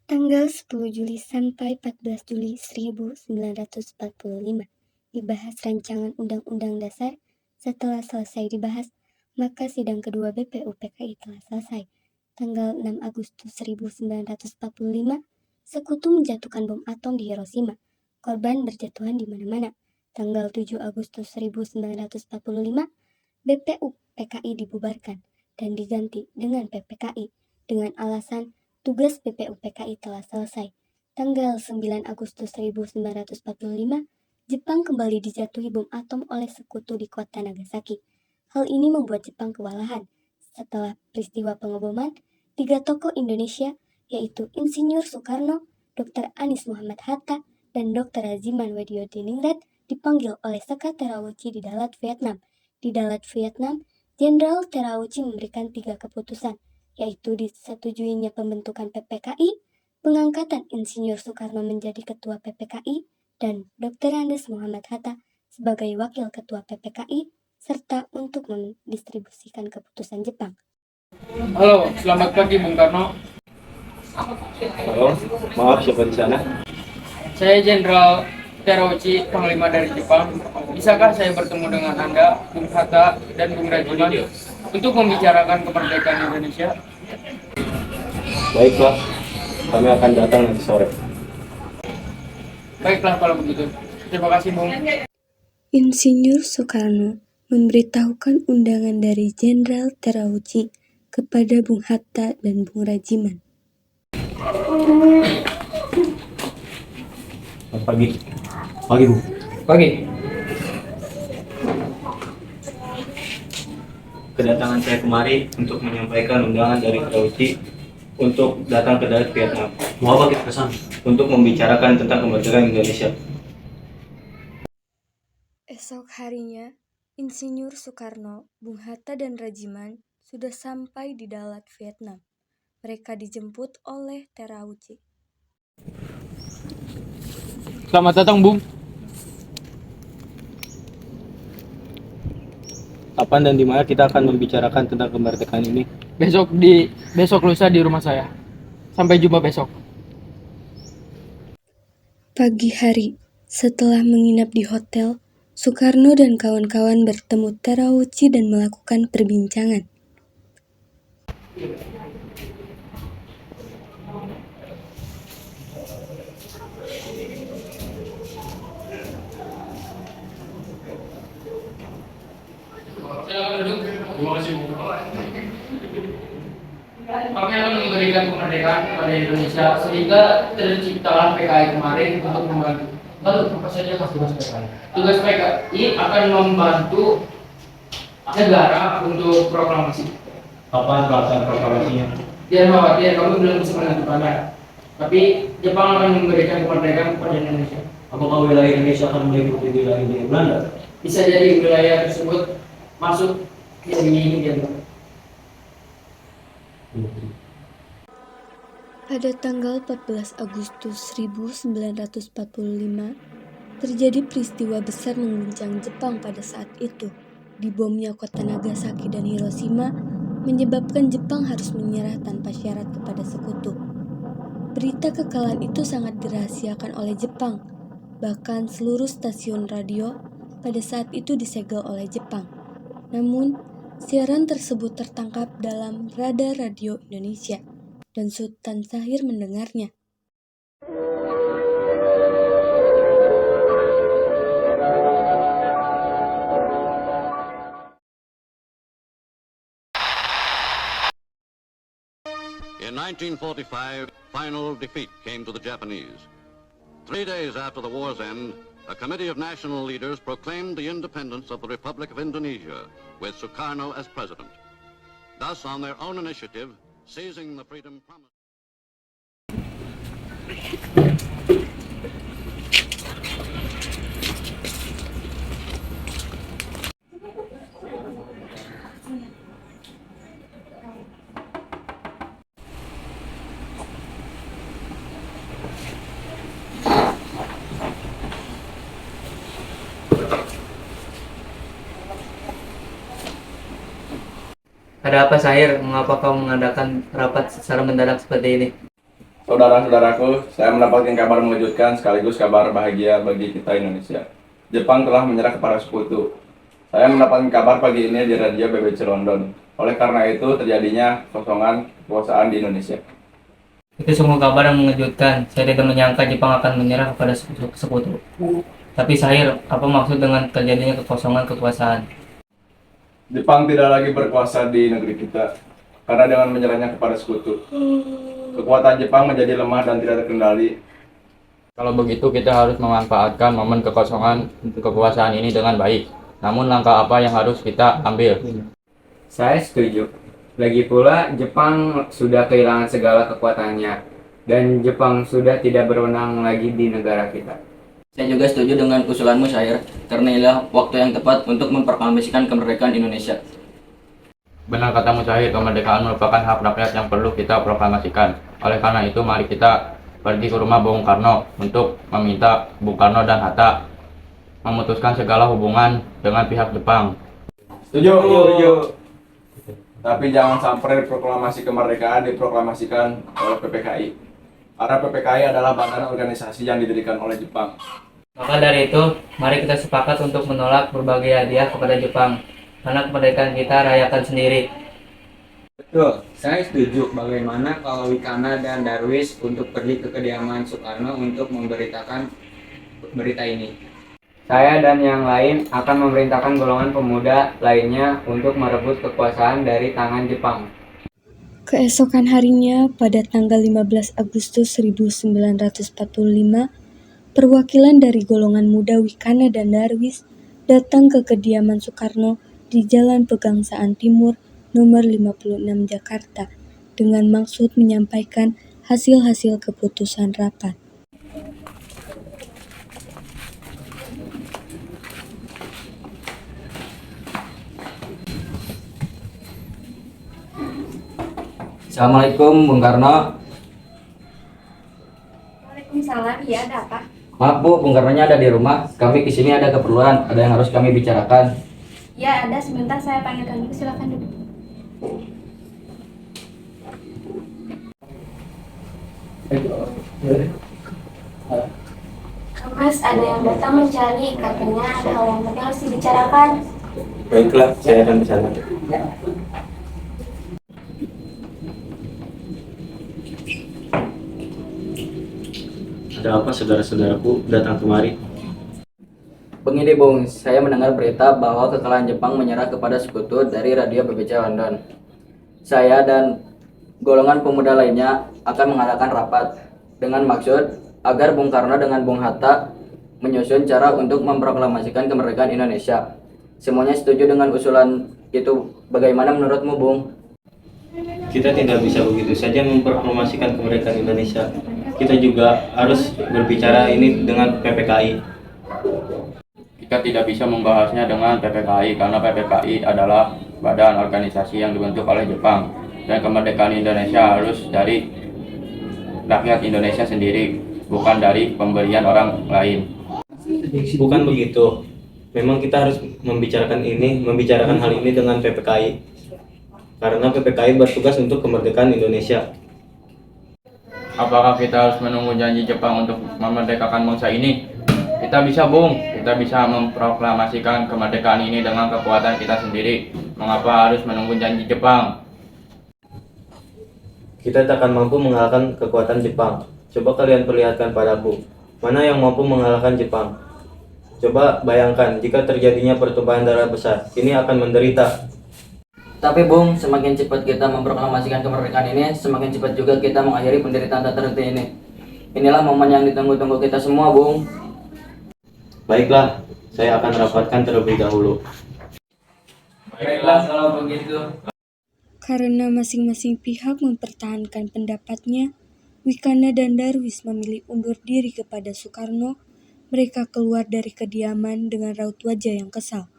Tanggal 10 Juli sampai 14 Juli 1945 dibahas rancangan Undang-Undang Dasar. Setelah selesai dibahas, maka sidang kedua BPUPKI telah selesai. Tanggal 6 Agustus 1945, sekutu menjatuhkan bom atom di Hiroshima. Korban berjatuhan di mana-mana. Tanggal 7 Agustus 1945, BPUPKI dibubarkan dan diganti dengan PPKI dengan alasan tugas BPUPKI telah selesai. Tanggal 9 Agustus 1945, Jepang kembali dijatuhi bom atom oleh sekutu di kota Nagasaki. Hal ini membuat Jepang kewalahan. Setelah peristiwa pengeboman, 3 tokoh Indonesia, yaitu Insinyur Soekarno, Dr. Anies Muhammad Hatta, dan Dr. Rajiman Weddiodiningrat dipanggil oleh Saka Terauchi di Dalat, Vietnam. Di Dalat, Vietnam, Jenderal Terauchi memberikan 3 keputusan, yaitu disetujuinya pembentukan PPKI, pengangkatan Insinyur Soekarno menjadi Ketua PPKI, dan Dr. Andes Muhammad Hatta sebagai Wakil Ketua PPKI, serta untuk mendistribusikan keputusan Jepang. Halo, selamat pagi Bung Karno. Halo, maaf siapa di sana? Saya Jenderal Terauchi, Panglima dari Jepang. Bisakah saya bertemu dengan Anda, Bung Hatta, dan Bung Rajiman untuk membicarakan kemerdekaan Indonesia? Baiklah, kami akan datang nanti sore. Baiklah kalau begitu. Terima kasih Bung. Insinyur Soekarno memberitahukan undangan dari Jenderal Terauchi kepada Bung Hatta dan Bung Rajiman. Pagi. Pagi, Bu. Pagi. Kedatangan saya kemari untuk menyampaikan undangan dari Terauchi untuk datang ke Dalat, Vietnam. Mau apa kita pesan? Untuk membicarakan tentang kemerdekaan Indonesia. Esok harinya, Insinyur Soekarno, Bung Hatta, dan Rajiman sudah sampai di Dalat, Vietnam. Mereka dijemput oleh Terauchi. Selamat datang Bung. Kapan dan di mana kita akan membicarakan tentang kemerdekaan ini? Besok lusa di rumah saya. Sampai jumpa besok. Pagi hari, setelah menginap di hotel, Soekarno dan kawan-kawan bertemu Terauchi dan melakukan perbincangan. Silakan duduk. Terima kasih Bu. Kami akan memberikan kemerdekaan kepada Indonesia sehingga terciptalah PKI kemarin untuk membantu. Lalu apa saja tugas PKI? Tugas PKI akan membantu negara untuk proklamasi. Kapan pelaksanaan proklamasinya? Jangan khawatir, kami belum bisa menentukannya. Tapi Jepang akan memberikan kemerdekaan kepada Indonesia. Apakah wilayah Indonesia akan meliputi wilayah di Belanda? Bisa jadi wilayah tersebut masuk yang diinginkan. Pada tanggal 14 Agustus 1945, terjadi peristiwa besar mengguncang Jepang pada saat itu. Dibomnya kota Nagasaki dan Hiroshima menyebabkan Jepang harus menyerah tanpa syarat kepada sekutu. Berita kekalahan itu sangat dirahasiakan oleh Jepang. Bahkan seluruh stasiun radio pada saat itu disegel oleh Jepang. Namun, siaran tersebut tertangkap dalam radar radio Indonesia, dan Sultan Syahrir mendengarnya. In 1945, final defeat came to the Japanese. 3 days after the war's end, a committee of national leaders proclaimed the independence of the Republic of Indonesia, with Sukarno as president. Thus, on their own initiative, seizing the freedom promised. Ada apa, Syahrir? Mengapa kau mengadakan rapat secara mendadak seperti ini? Saudara-saudaraku, saya mendapatkan kabar mengejutkan sekaligus kabar bahagia bagi kita Indonesia. Jepang telah menyerah kepada sekutu. Saya mendapatkan kabar pagi ini di radio BBC London. Oleh karena itu terjadinya kekosongan kekuasaan di Indonesia. Itu semua kabar yang mengejutkan. Saya tidak menyangka Jepang akan menyerah kepada sekutu. Tapi Sahir, apa maksud dengan terjadinya kekosongan kekuasaan? Jepang tidak lagi berkuasa di negeri kita karena dengan menyerahnya kepada sekutu. Kekuatan Jepang menjadi lemah dan tidak terkendali. Kalau begitu kita harus memanfaatkan momen kekosongan kekuasaan ini dengan baik. Namun langkah apa yang harus kita ambil? Saya setuju. Lagi pula, Jepang sudah kehilangan segala kekuatannya, dan Jepang sudah tidak berwenang lagi di negara kita. Saya juga setuju dengan usulanmu, Syair, karena inilah waktu yang tepat untuk memproklamasikan kemerdekaan Indonesia. Benar katamu Syahid, kemerdekaan merupakan hak rakyat yang perlu kita proklamasikan. Oleh karena itu, mari kita pergi ke rumah Bung Karno untuk meminta Bung Karno dan Hatta memutuskan segala hubungan dengan pihak Jepang. Setuju. Tapi jangan sampai proklamasi kemerdekaan diproklamasikan oleh PPKI. Karena PPKI adalah badan organisasi yang didirikan oleh Jepang. Maka dari itu, mari kita sepakat untuk menolak berbagai hadiah kepada Jepang. Karena kemerdekaan kita rayakan sendiri. Betul, saya setuju. Bagaimana kalau Wikana dan Darwis untuk pergi ke kediaman Soekarno untuk memberitakan berita ini? Saya dan yang lain akan memerintahkan golongan pemuda lainnya untuk merebut kekuasaan dari tangan Jepang. Keesokan harinya, pada tanggal 15 Agustus 1945, perwakilan dari golongan muda Wikana dan Darwis datang ke kediaman Soekarno di Jalan Pegangsaan Timur nomor 56 Jakarta dengan maksud menyampaikan hasil-hasil keputusan rapat. Assalamualaikum, Bung Karno. Waalaikumsalam, ya ada apa? Maaf Bu, Bung Karnonya ada di rumah. Kami kesini ada keperluan, ada yang harus kami bicarakan. Ya ada, sebentar saya panggilkan dulu, silakan duduk. Mas, ada yang datang mencari, katanya ada hal yang penting harus dibicarakan. Baiklah, saya akan ke sana. Ada apa saudara-saudaraku datang kemari? Begini Bung, saya mendengar berita bahwa kekalahan Jepang menyerah kepada sekutu dari radio BBC London. Saya dan golongan pemuda lainnya akan mengadakan rapat dengan maksud agar Bung Karno dengan Bung Hatta menyusun cara untuk memproklamasikan kemerdekaan Indonesia. Semuanya setuju dengan usulan itu. Bagaimana menurutmu, Bung? Kita tidak bisa begitu saja memproklamasikan kemerdekaan Indonesia. Kita juga harus berbicara ini dengan PPKI. Kita tidak bisa membahasnya dengan PPKI karena PPKI adalah badan organisasi yang dibentuk oleh Jepang, dan kemerdekaan Indonesia harus dari rakyat Indonesia sendiri, bukan dari pemberian orang lain. Bukan begitu. Memang kita harus membicarakan hal ini dengan PPKI. Karena PPKI bertugas untuk kemerdekaan Indonesia. Apakah kita harus menunggu janji Jepang untuk memerdekakan bangsa ini? Kita bisa, Bung. Kita bisa memproklamasikan kemerdekaan ini dengan kekuatan kita sendiri. Mengapa harus menunggu janji Jepang? Kita tak akan mampu mengalahkan kekuatan Jepang. Coba kalian perlihatkan padaku, mana yang mampu mengalahkan Jepang? Coba bayangkan jika terjadinya pertumpahan darah besar, ini akan menderita. Tapi Bung, semakin cepat kita memproklamasikan kemerdekaan ini, semakin cepat juga kita mengakhiri penderitaan tak terhenti ini. Inilah momen yang ditunggu-tunggu kita semua, Bung. Baiklah, saya akan rapatkan terlebih dahulu. Baiklah kalau begitu. Karena masing-masing pihak mempertahankan pendapatnya, Wikana dan Darwis memilih undur diri kepada Soekarno. Mereka keluar dari kediaman dengan raut wajah yang kesal.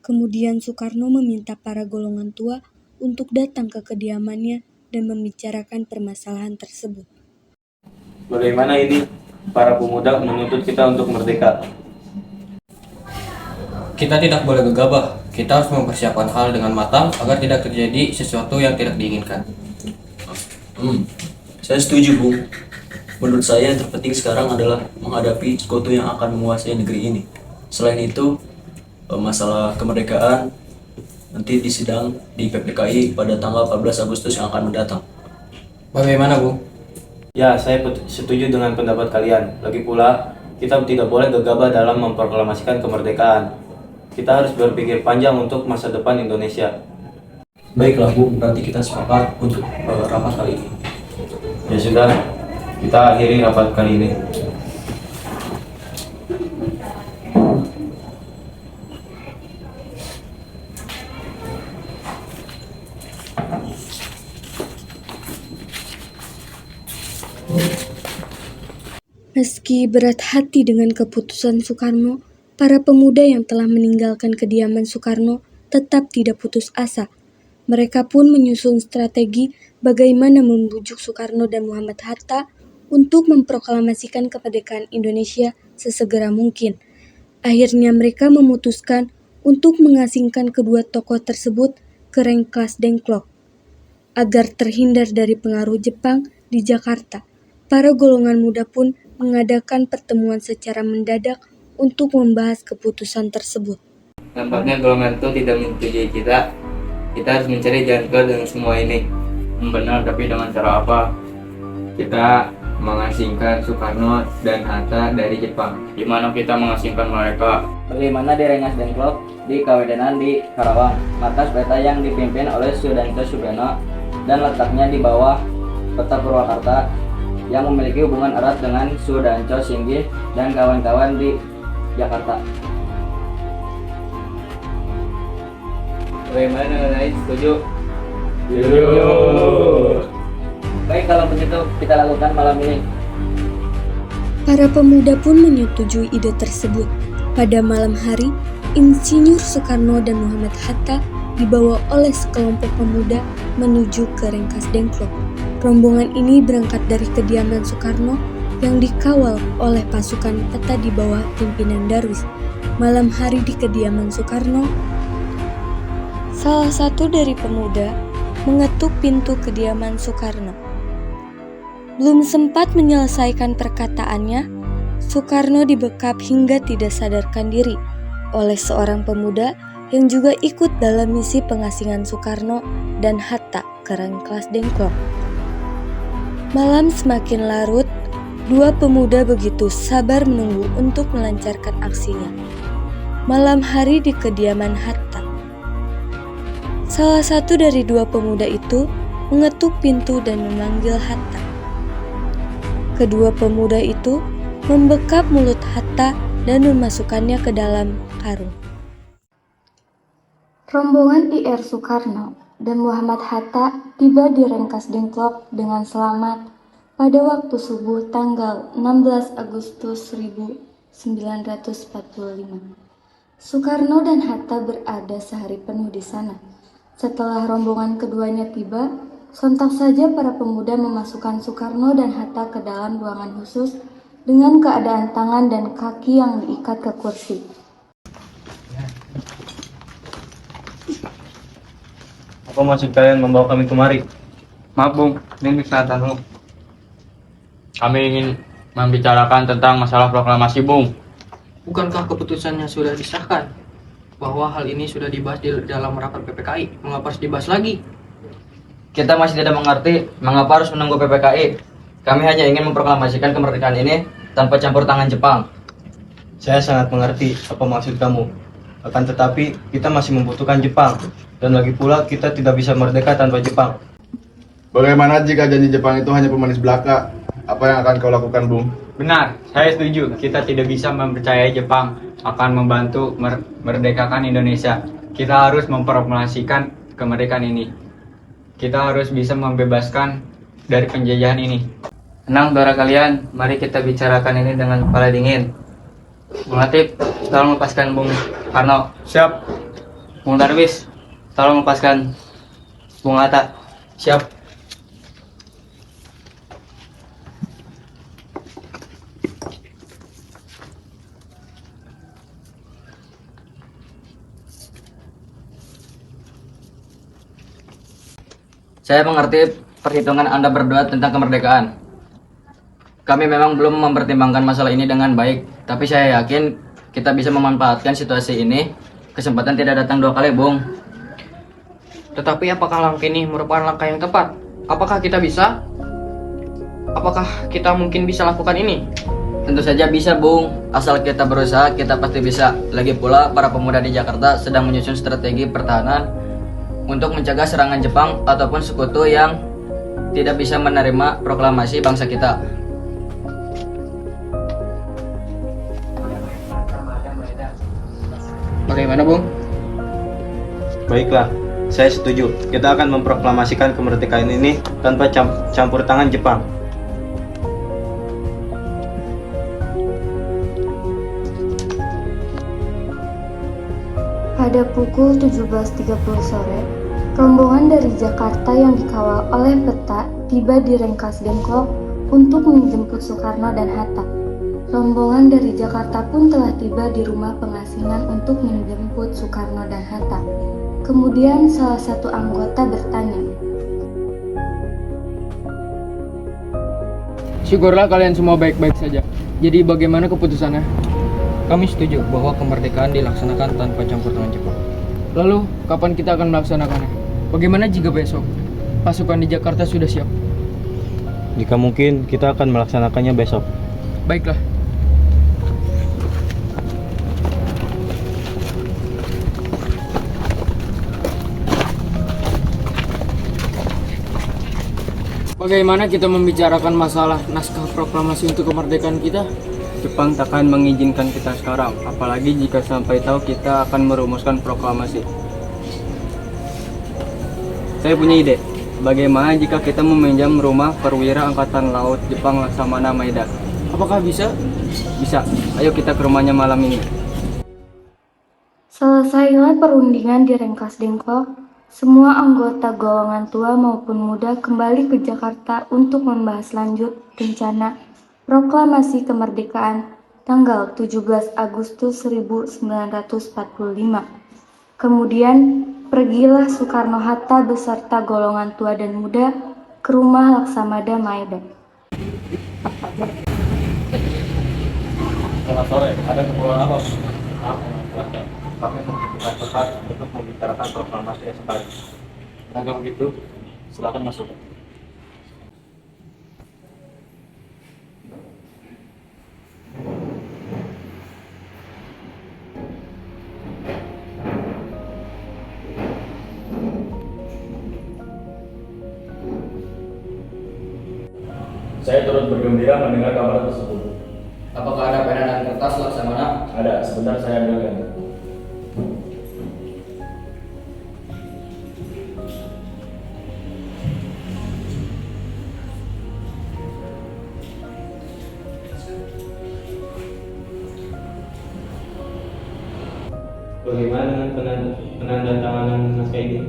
Kemudian Soekarno meminta para golongan tua untuk datang ke kediamannya dan membicarakan permasalahan tersebut. Bagaimana ini? Para pemuda menuntut kita untuk merdeka. Kita tidak boleh gegabah. Kita harus mempersiapkan hal dengan matang agar tidak terjadi sesuatu yang tidak diinginkan. Saya setuju, Bung. Menurut saya yang terpenting sekarang adalah menghadapi sekutu yang akan menguasai negeri ini. Selain itu, masalah kemerdekaan nanti disidang di PPKI pada tanggal 14 Agustus yang akan mendatang. Bagaimana, Bung? Ya, saya setuju dengan pendapat kalian. Lagi pula, kita tidak boleh gegabah dalam memproklamasikan kemerdekaan. Kita harus berpikir panjang untuk masa depan Indonesia. Baiklah, Bung, berarti kita sepakat untuk rapat kali ini. Ya sudah, kita akhiri rapat kali ini. Meski berat hati dengan keputusan Soekarno, para pemuda yang telah meninggalkan kediaman Soekarno tetap tidak putus asa. Mereka pun menyusun strategi bagaimana membujuk Soekarno dan Muhammad Hatta untuk memproklamasikan kemerdekaan Indonesia sesegera mungkin. Akhirnya mereka memutuskan untuk mengasingkan kedua tokoh tersebut ke Rengas Dengklok. Agar terhindar dari pengaruh Jepang di Jakarta, para golongan muda pun mengadakan pertemuan secara mendadak untuk membahas keputusan tersebut. Nampaknya golongan itu tidak menyetujui kita. Kita harus mencari jalan keluar dengan semua ini. Benar, tapi dengan cara apa? Kita mengasingkan Soekarno dan Hatta dari Jepang. Di mana kita mengasingkan mereka? Bagaimana di Rengas Dengklok, di Kawedanan di Karawang, markas peta yang dipimpin oleh Sudanto Subeno dan letaknya di bawah kota Purwakarta yang memiliki hubungan erat dengan Sudanto Singgih dan kawan-kawan di Jakarta. Bagaimana dengan lain? Setuju? Baik, kalau begitu kita lakukan malam ini. Para pemuda pun menyetujui ide tersebut. Pada malam hari, Insinyur Soekarno dan Muhammad Hatta dibawa oleh sekelompok pemuda menuju ke Rengas Dengklok. Rombongan ini berangkat dari kediaman Soekarno yang dikawal oleh pasukan peta di bawah pimpinan Darwis. Malam hari di kediaman Soekarno, salah satu dari pemuda mengetuk pintu kediaman Soekarno. Belum sempat menyelesaikan perkataannya, Soekarno dibekap hingga tidak sadarkan diri oleh seorang pemuda yang juga ikut dalam misi pengasingan Soekarno dan Hatta ke Rengas Dengklok. Malam semakin larut, dua pemuda begitu sabar menunggu untuk melancarkan aksinya. Malam hari di kediaman Hatta, salah satu dari dua pemuda itu mengetuk pintu dan memanggil Hatta. Kedua pemuda itu membekap mulut Hatta dan memasukkannya ke dalam karung. Rombongan IR Soekarno dan Muhammad Hatta tiba di Rengas Dengklok dengan selamat pada waktu subuh tanggal 16 Agustus 1945. Soekarno dan Hatta berada sehari penuh di sana. Setelah rombongan keduanya tiba, sontak saja para pemuda memasukkan Soekarno dan Hatta ke dalam ruangan khusus dengan keadaan tangan dan kaki yang diikat ke kursi. Apa maksud kalian membawa kami kemari? Maaf, Bung, ini kesehatanmu. Kami ingin membicarakan tentang masalah proklamasi, Bung. Bukankah keputusannya sudah disahkan? Bahwa hal ini sudah dibahas di dalam rapat PPKI. Mengapa harus dibahas lagi? Kita masih tidak mengerti mengapa harus menunggu PPKI. Kami hanya ingin memproklamasikan kemerdekaan ini tanpa campur tangan Jepang. Saya sangat mengerti apa maksud kamu. Akan tetapi, kita masih membutuhkan Jepang. Dan lagi pula, kita tidak bisa merdeka tanpa Jepang. Bagaimana jika janji Jepang itu hanya pemanis belaka? Apa yang akan kau lakukan, Bung? Benar, saya setuju. Kita tidak bisa mempercayai Jepang akan membantu merdekakan Indonesia. Kita harus memproklamasikan kemerdekaan ini. Kita harus bisa membebaskan dari penjajahan ini. Tenang, saudara kalian. Mari kita bicarakan ini dengan kepala dingin. Bung Latif, tolong lepaskan Bung Karno. Siap. Bung Darwis, tolong lepaskan Bung Hatta. Siap. Saya mengerti perhitungan Anda berdua tentang kemerdekaan. Kami memang belum mempertimbangkan masalah ini dengan baik, tapi saya yakin kita bisa memanfaatkan situasi ini. Kesempatan tidak datang dua kali, Bung. Tetapi apakah langkah ini merupakan langkah yang tepat? Apakah kita bisa? Apakah kita mungkin bisa lakukan ini? Tentu saja bisa, Bung. Asal kita berusaha, kita pasti bisa. Lagi pula, para pemuda di Jakarta sedang menyusun strategi pertahanan untuk mencegah serangan Jepang ataupun sekutu yang tidak bisa menerima proklamasi bangsa kita. Bagaimana, Bung? Baiklah, saya setuju. Kita akan memproklamasikan kemerdekaan ini tanpa campur tangan Jepang. Pada pukul 17.30 sore, rombongan dari Jakarta yang dikawal oleh peta tiba di Renkas Dengklok untuk menjemput Soekarno dan Hatta. Rombongan dari Jakarta pun telah tiba di rumah pengasingan untuk menjemput Soekarno dan Hatta. Kemudian salah satu anggota bertanya, Syukurlah kalian semua baik-baik saja. Jadi bagaimana keputusannya? Kami setuju bahwa kemerdekaan dilaksanakan tanpa campur tangan Jepang. Lalu, kapan kita akan melaksanakannya? Bagaimana jika besok pasukan di Jakarta sudah siap? Jika mungkin, kita akan melaksanakannya besok. Baiklah. Bagaimana kita membicarakan masalah naskah proklamasi untuk kemerdekaan kita? Jepang takkan mengizinkan kita sekarang, apalagi jika sampai tahu kita akan merumuskan proklamasi. Saya punya ide. Bagaimana jika kita meminjam rumah perwira Angkatan Laut Jepang Laksamana Maeda? Apakah bisa? Bisa. Ayo kita ke rumahnya malam ini. selesailah perundingan di Renkas Dengklok. Semua anggota golongan tua maupun muda kembali ke Jakarta untuk membahas lanjut rencana proklamasi kemerdekaan tanggal 17 Agustus 1945. Kemudian pergilah Soekarno-Hatta beserta golongan tua dan muda ke rumah Laksamana Maeda. Selamat sore, ada keperluan apa? Kami membutuhkan tempat untuk membicarakan proklamasi esok hari. Kalau begitu, silakan masuk. Saya turut bergembira mendengar kabar tersebut. Apakah ada pena dan kertas Laksamana? Ada, sebentar saya ambilkan. Bagaimana dengan penandatanganan naskah ini?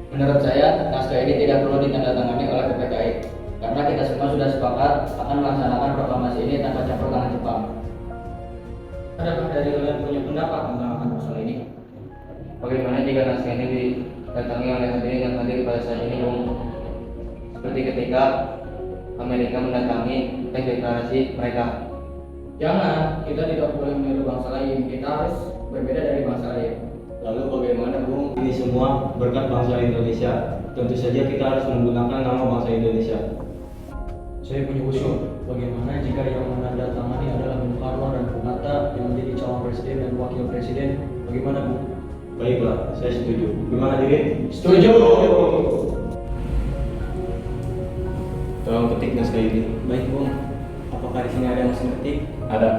Menurut saya, naskah ini tidak perlu ditandatangani oleh PPKI karena kita semua sudah sepakat akan melaksanakan proklamasi ini tanpa campur tangan Jepang. Adakah dari kalian punya pendapat tentang akan masalah ini? Bagaimana jika naskah ini didatangi oleh hadirin yang hadir pada saat ini, Bung? Seperti ketika Amerika mendatangi deklarasi mereka. Jangan, kita tidak boleh meniru bangsa lain. Kita harus berbeda dari bangsa lain. Lalu bagaimana, Bung? Ini semua berkat bangsa Indonesia. Tentu saja kita harus menggunakan nama bangsa Indonesia. Saya punya usul, bagaimana jika yang menandatangani adalah Bung Karno dan Bung Hatta yang menjadi calon presiden dan wakil presiden? Bagaimana, Bu? Baiklah, saya setuju. Gimana, Diri? Setuju! Tolong ketik naskah ini. Baik, Bung. Apakah di sini ada mesin ketik? Ada.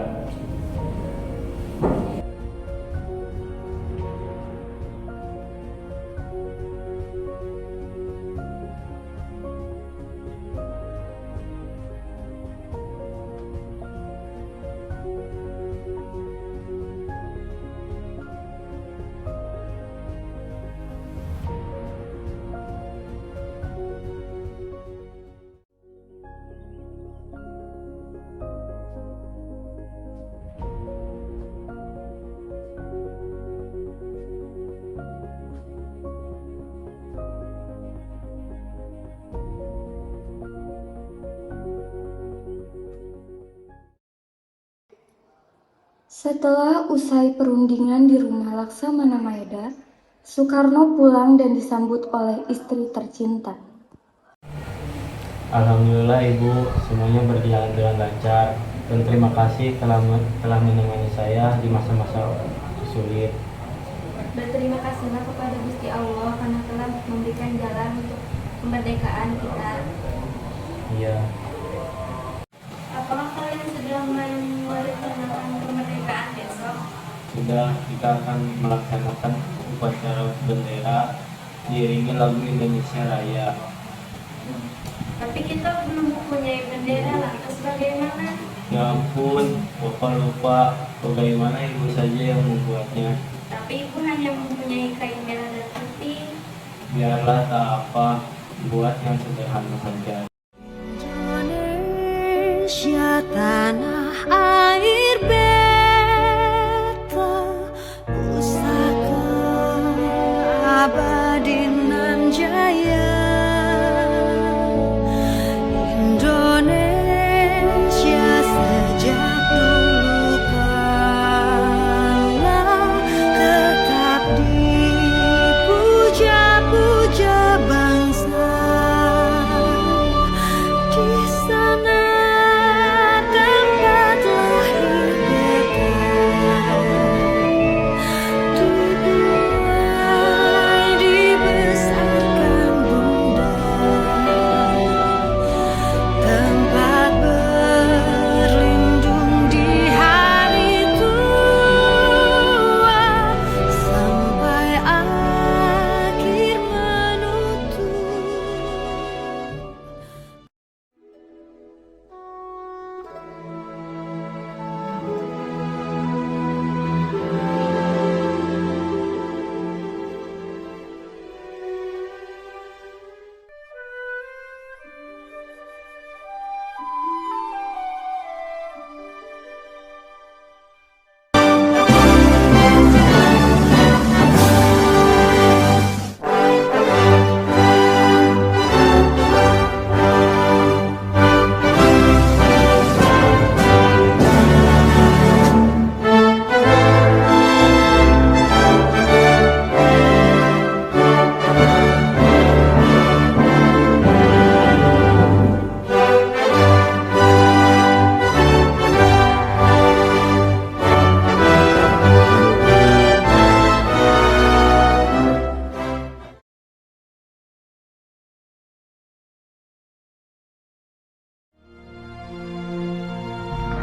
Setelah usai perundingan di rumah Laksamana Maeda, Soekarno pulang dan disambut oleh istri tercinta. Alhamdulillah Ibu, semuanya berjalan dengan lancar dan terima kasih telah menemani saya di masa-masa sulit. Berterima kasihlah kepada Gusti Allah karena telah memberikan jalan untuk kemerdekaan kita. Iya. Apakah kalian sedang merancangkan kemerdekaan besok? Sudah, kita akan melaksanakan upacara bendera diiringi lagu Indonesia Raya. Tapi kita belum mempunyai bendera, lantas bagaimana? Ya ampun, Bapak lupa bagaimana Ibu saja yang membuatnya. Tapi ibu hanya mempunyai kain merah dan putih. Biarlah tak apa, buat yang sederhana saja. Indonesia tanah air beta, pusaka abadi nan jaya. Indonesia sejak dulu kala tetap dipuja-puja bangsa. Di sana tempat lahir beta, dibuai dibesarkan bunda, tempat berlindung di hari tua sampai akhir menutup.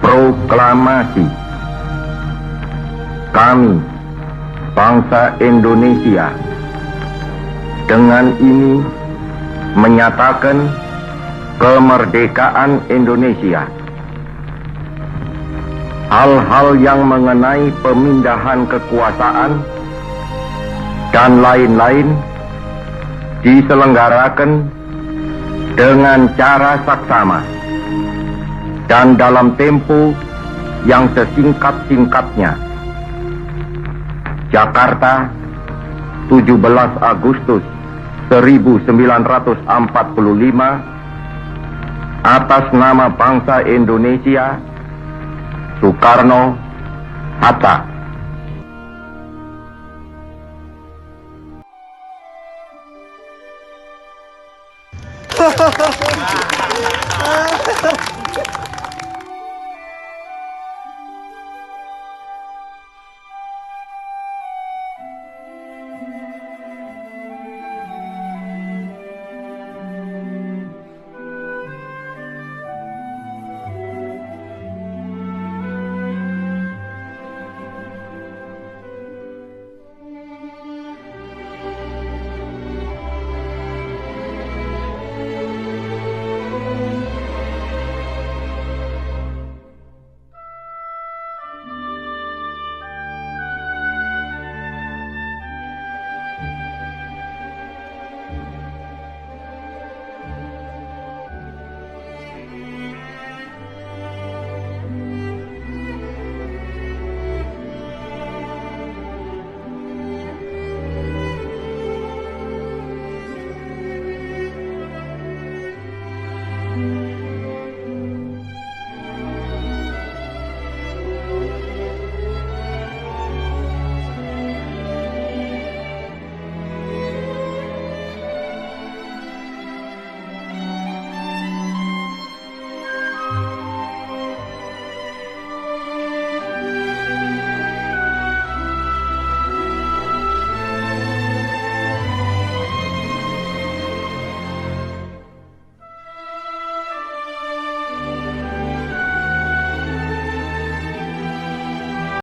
Proklamasi. Kami, bangsa Indonesia, dengan ini menyatakan kemerdekaan Indonesia. Hal-hal yang mengenai pemindahan kekuasaan dan lain-lain diselenggarakan dengan cara saksama dan dalam tempo yang sesingkat-singkatnya. Jakarta, 17 Agustus 1945, atas nama bangsa Indonesia, Soekarno, Hatta. Ha ha ha ha!